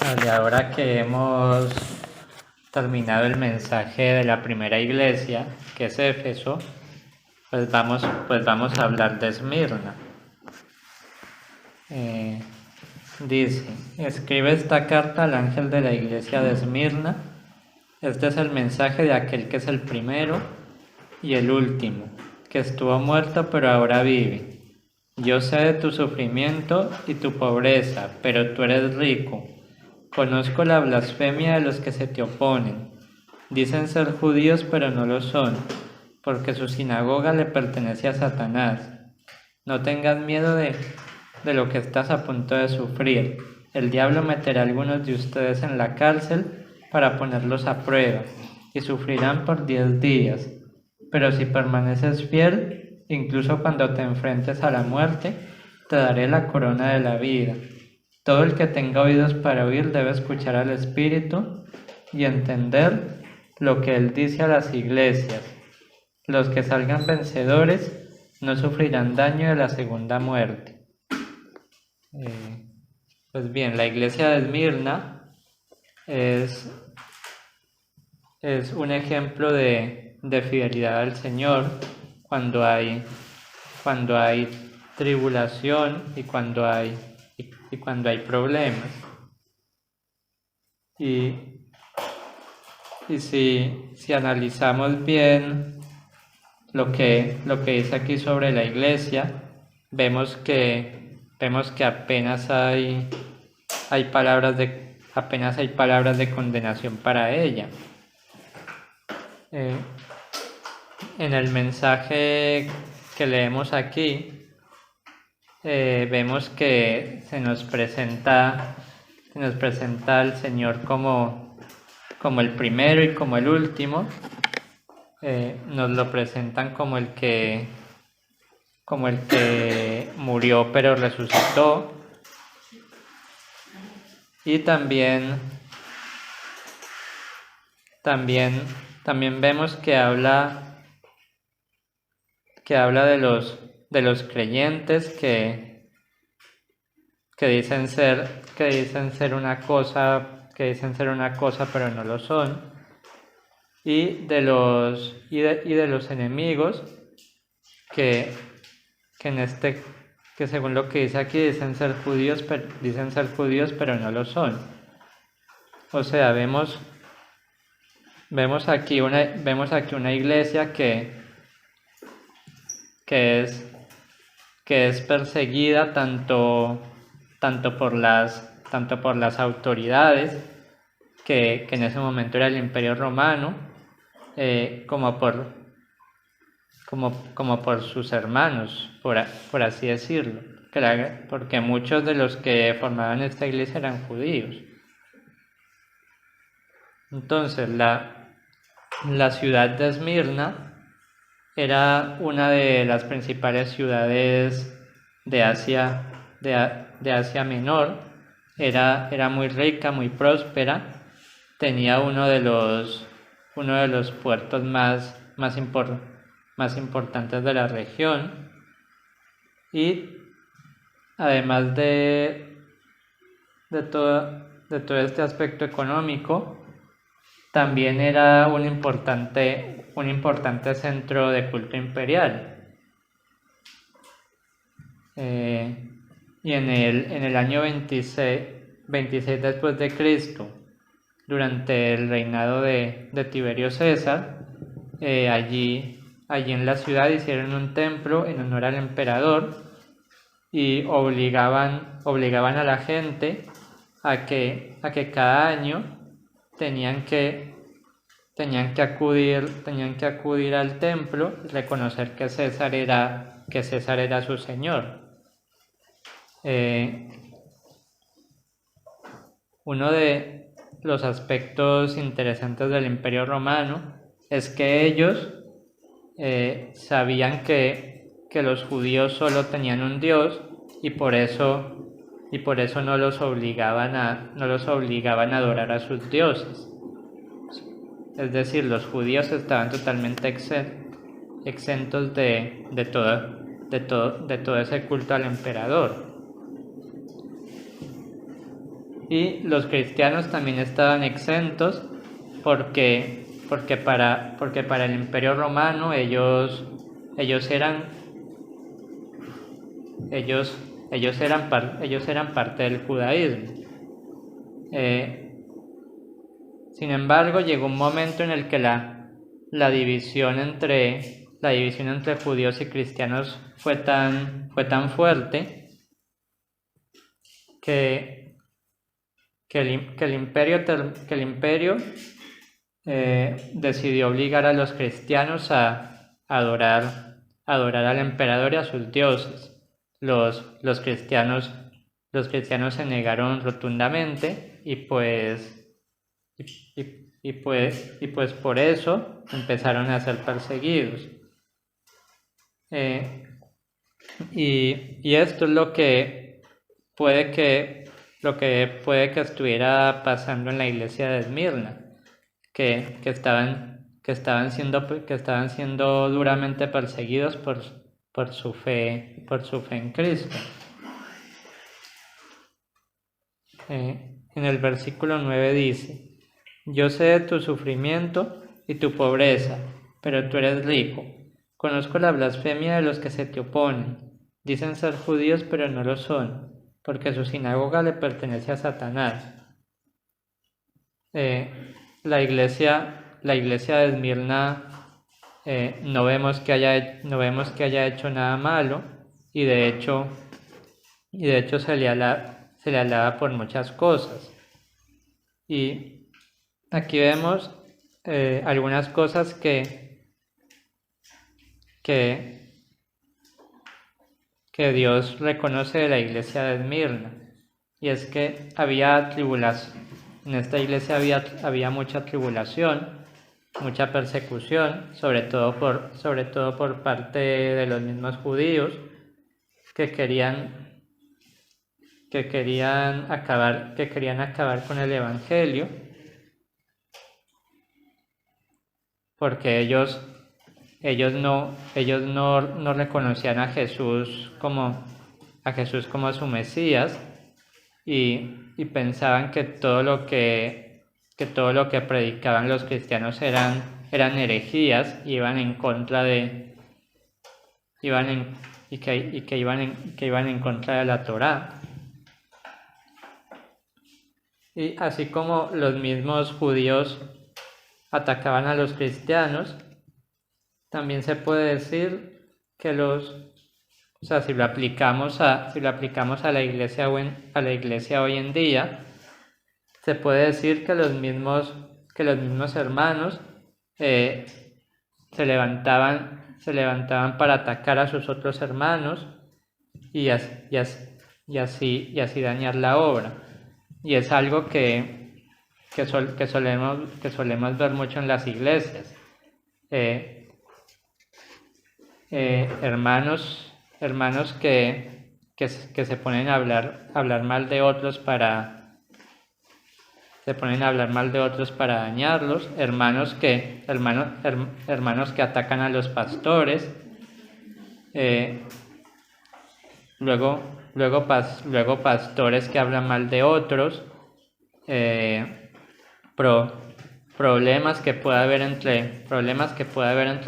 Vale, ahora que hemos terminado el mensaje de la primera iglesia, que es Éfeso, pues vamos a hablar de Esmirna. Dice, escribe esta carta al ángel de la iglesia de Esmirna. Este es el mensaje de aquel que es el primero y el último, que estuvo muerto pero ahora vive. Yo sé de tu sufrimiento y tu pobreza, pero tú eres rico. Conozco la blasfemia de los que se te oponen. Dicen ser judíos, pero no lo son, porque su sinagoga le pertenece a Satanás. No tengas miedo de lo que estás a punto de sufrir. El diablo meterá a algunos de ustedes en la cárcel para ponerlos a prueba, y sufrirán por 10 días. Pero si permaneces fiel, incluso cuando te enfrentes a la muerte, te daré la corona de la vida. Todo el que tenga oídos para oír debe escuchar al Espíritu y entender lo que Él dice a las iglesias. Los que salgan vencedores no sufrirán daño de la segunda muerte. Pues bien, la iglesia de Esmirna es un ejemplo de fidelidad al Señor cuando hay tribulación y cuando hay problemas. Y si analizamos bien lo que dice aquí sobre la iglesia, vemos que apenas hay palabras de condenación para ella. En el mensaje que leemos aquí, vemos que se nos presenta al Señor como el primero y como el último. Nos lo presentan como el que murió pero resucitó. Y también vemos que habla de los creyentes que dicen ser una cosa pero no lo son, y de los enemigos que según lo que dice aquí dicen ser judíos pero no lo son. O sea, vemos aquí una iglesia que es perseguida tanto por las autoridades, que en ese momento era el Imperio Romano, como por sus hermanos, por así decirlo, porque muchos de los que formaban esta iglesia eran judíos. Entonces la ciudad de Esmirna era una de las principales ciudades de Asia Menor. Era muy rica, muy próspera. Tenía uno de los puertos más importantes de la región. Y además de todo este aspecto económico, también era un importante centro de culto imperial. Y en el año 26 después de Cristo, durante el reinado de Tiberio César, allí en la ciudad hicieron un templo en honor al emperador y obligaban a la gente a que cada año tenían que acudir al templo y reconocer que César era su señor. Uno de los aspectos interesantes del Imperio Romano es que ellos sabían que los judíos solo tenían un Dios, y por eso no los obligaban a adorar a sus dioses. Es decir, los judíos estaban totalmente exentos de todo ese culto al emperador. Y los cristianos también estaban exentos porque para el Imperio Romano ellos eran parte del judaísmo. Sin embargo, llegó un momento en el que la división entre judíos y cristianos fue tan fuerte que el imperio decidió obligar a los cristianos a adorar al emperador y a sus dioses. Los cristianos se negaron rotundamente y pues por eso empezaron a ser perseguidos. Y esto es lo que puede que estuviera pasando en la iglesia de Esmirna, que estaban siendo duramente perseguidos por su fe en Cristo. En el versículo 9 dice: yo sé de tu sufrimiento y tu pobreza, pero tú eres rico. Conozco la blasfemia de los que se te oponen. Dicen ser judíos, pero no lo son, porque su sinagoga le pertenece a Satanás. La iglesia de Esmirna no vemos que haya hecho nada malo, y de hecho se le alaba por muchas cosas. Y aquí vemos algunas cosas que Dios reconoce de la iglesia de Esmirna, y es que había tribulación. En esta iglesia había mucha tribulación, mucha persecución, sobre todo por parte de los mismos judíos que querían acabar con el evangelio, porque ellos no reconocían a Jesús como su Mesías, y pensaban que todo lo que predicaban los cristianos eran herejías, y iban en contra de la Torá. Y así como los mismos judíos atacaban a los cristianos, también se puede decir que si lo aplicamos a la iglesia hoy en día, se puede decir que los mismos hermanos se levantaban para atacar a sus otros hermanos y así dañar la obra. Y es algo que solemos ver mucho en las iglesias. Hermanos que se ponen a hablar mal de otros para dañarlos, hermanos que atacan a los pastores, luego pastores que hablan mal de otros, problemas que puede haber entre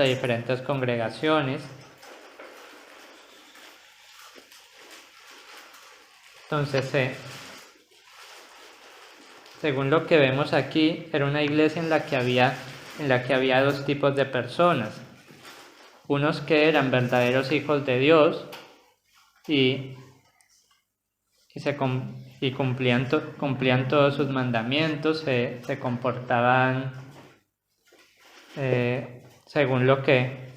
diferentes congregaciones. Entonces, según lo que vemos aquí, era una iglesia en la que había dos tipos de personas: unos que eran verdaderos hijos de Dios y cumplían todos sus mandamientos, se comportaban según lo que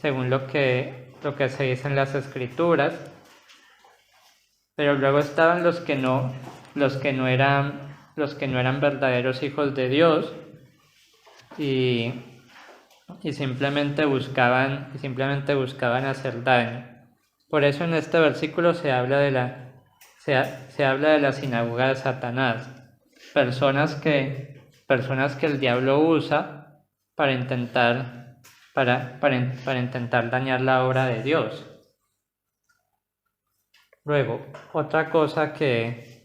se dice en las Escrituras. Pero luego estaban los que no eran verdaderos hijos de Dios y simplemente buscaban hacer daño. Por eso en este versículo se habla de la sinagoga de Satanás, personas que el diablo usa para intentar dañar la obra de Dios. Luego, otra cosa que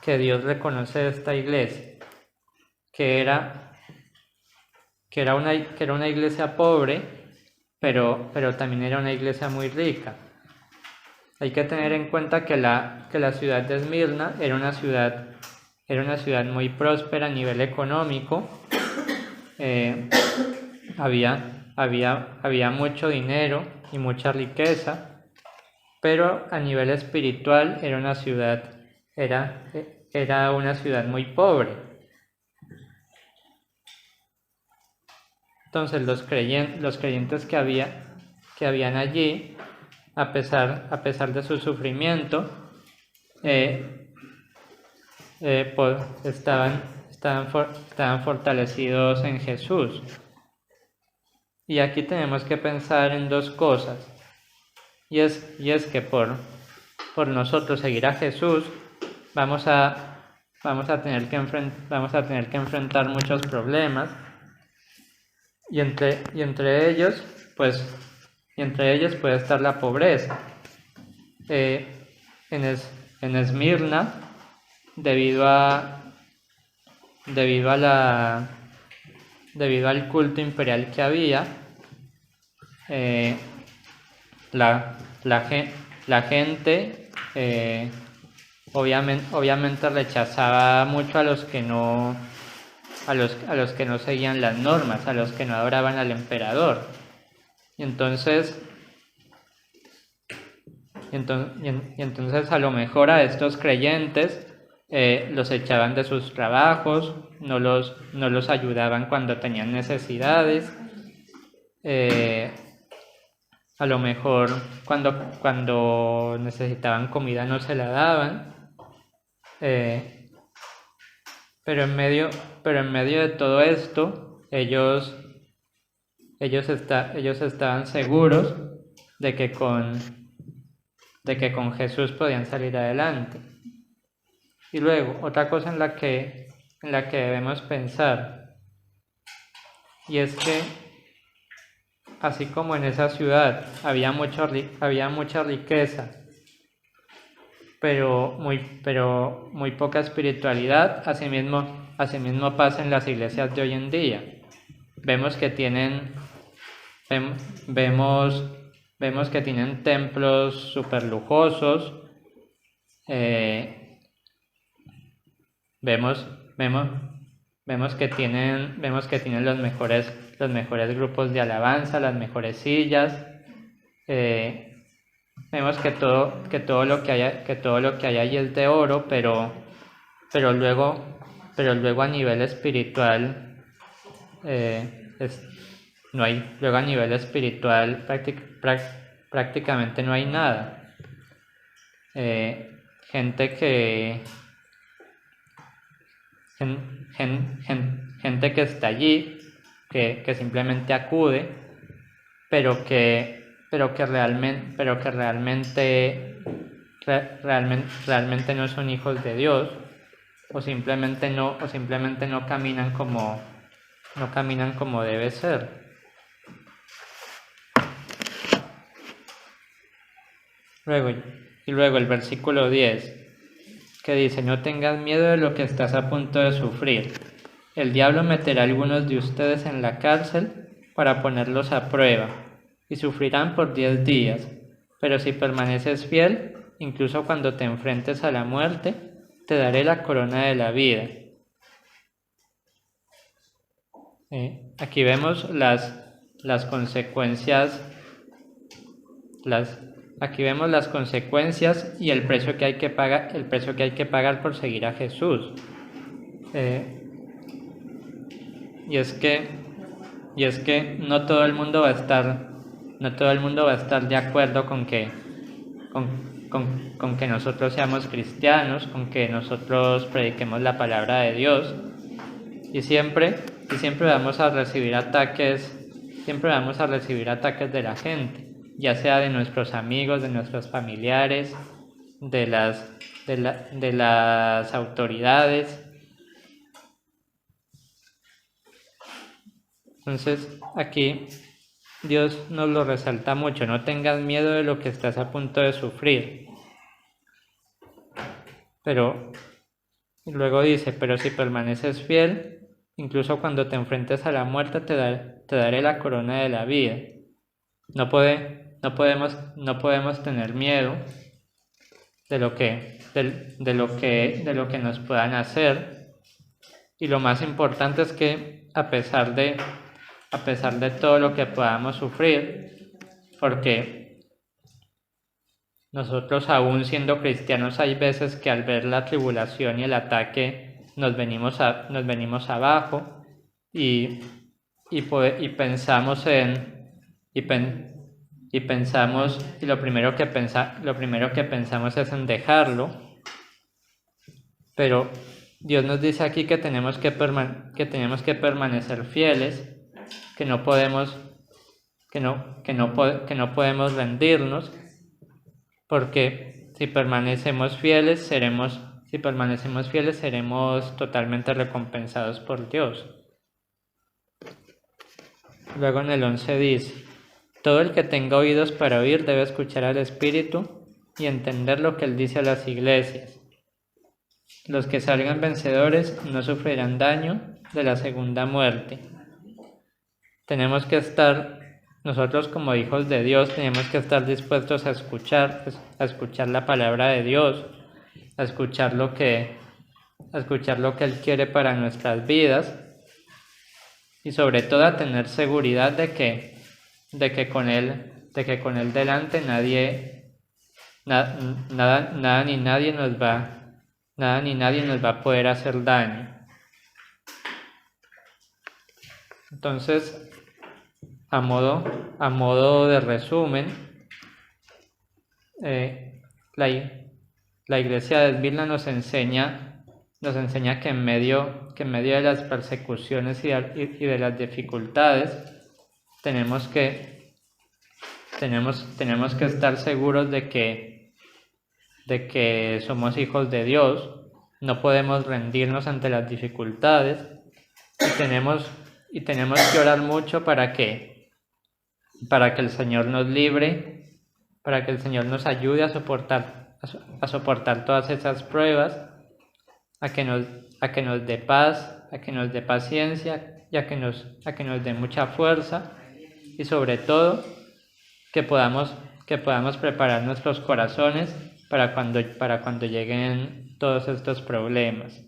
que Dios reconoce de esta iglesia, que era una iglesia pobre, pero también era una iglesia muy rica. Hay que tener en cuenta que la ciudad de Esmirna era una ciudad muy próspera a nivel económico. Había mucho dinero y mucha riqueza, pero a nivel espiritual era una ciudad muy pobre. Entonces los creyentes que habían allí, a pesar de su sufrimiento, estaban fortalecidos en Jesús. Y aquí tenemos que pensar en dos cosas, y es que por nosotros seguir a Jesús vamos a tener que enfrentar muchos problemas, y entre ellos puede estar la pobreza. En Esmirna, debido al culto imperial que había, la gente obviamente rechazaba mucho a los que no seguían las normas, a los que no adoraban al emperador. Y entonces a lo mejor a estos creyentes los echaban de sus trabajos, no los ayudaban cuando tenían necesidades. A lo mejor cuando necesitaban comida no se la daban. Pero en medio de todo esto, ellos estaban seguros de que con Jesús podían salir adelante. Y luego, otra cosa en la que debemos pensar, y es que así como en esa ciudad había mucha riqueza, pero muy poca espiritualidad, asimismo pasa en las iglesias de hoy en día. Vemos que tienen templos súper lujosos. Vemos que tienen los mejores grupos de alabanza, las mejores sillas. Vemos que todo lo que hay ahí es de oro, pero luego a nivel espiritual no hay. Luego a nivel espiritual prácticamente no hay nada. Gente que está allí, que simplemente acude, pero que realmente no son hijos de Dios, o simplemente no caminan como debe ser. Luego el versículo 10, que dice: no tengas miedo de lo que estás a punto de sufrir. El diablo meterá a algunos de ustedes en la cárcel para ponerlos a prueba, y sufrirán por 10 días. Pero si permaneces fiel, incluso cuando te enfrentes a la muerte, te daré la corona de la vida. Aquí vemos las consecuencias. Aquí vemos las consecuencias y el precio que hay que pagar por seguir a Jesús. Y es que no todo el mundo va a estar de acuerdo con que nosotros seamos cristianos, con que nosotros prediquemos la palabra de Dios, y siempre vamos a recibir ataques de la gente, ya sea de nuestros amigos, de nuestros familiares, de las autoridades. Entonces aquí Dios nos lo resalta mucho: no tengas miedo de lo que estás a punto de sufrir. Pero Y luego dice, pero si permaneces fiel, incluso cuando te enfrentes a la muerte, te daré la corona de la vida. No podemos tener miedo de lo que nos puedan hacer. Y lo más importante es que a pesar de todo lo que podamos sufrir, porque nosotros aún siendo cristianos hay veces que al ver la tribulación y el ataque nos venimos abajo y pensamos y lo primero que pensamos es en dejarlo, pero Dios nos dice aquí que tenemos que permanecer fieles, que no podemos rendirnos, porque si permanecemos fieles seremos totalmente recompensados por Dios. Luego en el 11 dice, todo el que tenga oídos para oír debe escuchar al Espíritu y entender lo que Él dice a las iglesias. Los que salgan vencedores no sufrirán daño de la segunda muerte. Tenemos que estar, nosotros como hijos de Dios, tenemos que estar dispuestos a escuchar la palabra de Dios, a escuchar lo que Él quiere para nuestras vidas y sobre todo a tener seguridad de que con Él delante nada ni nadie nos va a poder hacer daño. Entonces, a modo de resumen, la Iglesia de Esmirna nos enseña que en medio de las persecuciones y de las dificultades tenemos que estar seguros de que somos hijos de Dios, no podemos rendirnos ante las dificultades y tenemos que orar mucho para que el Señor nos libre, para que el Señor nos ayude a soportar todas esas pruebas, a que nos dé paz, a que nos dé paciencia y a que nos dé mucha fuerza y sobre todo que podamos preparar nuestros corazones para cuando lleguen todos estos problemas.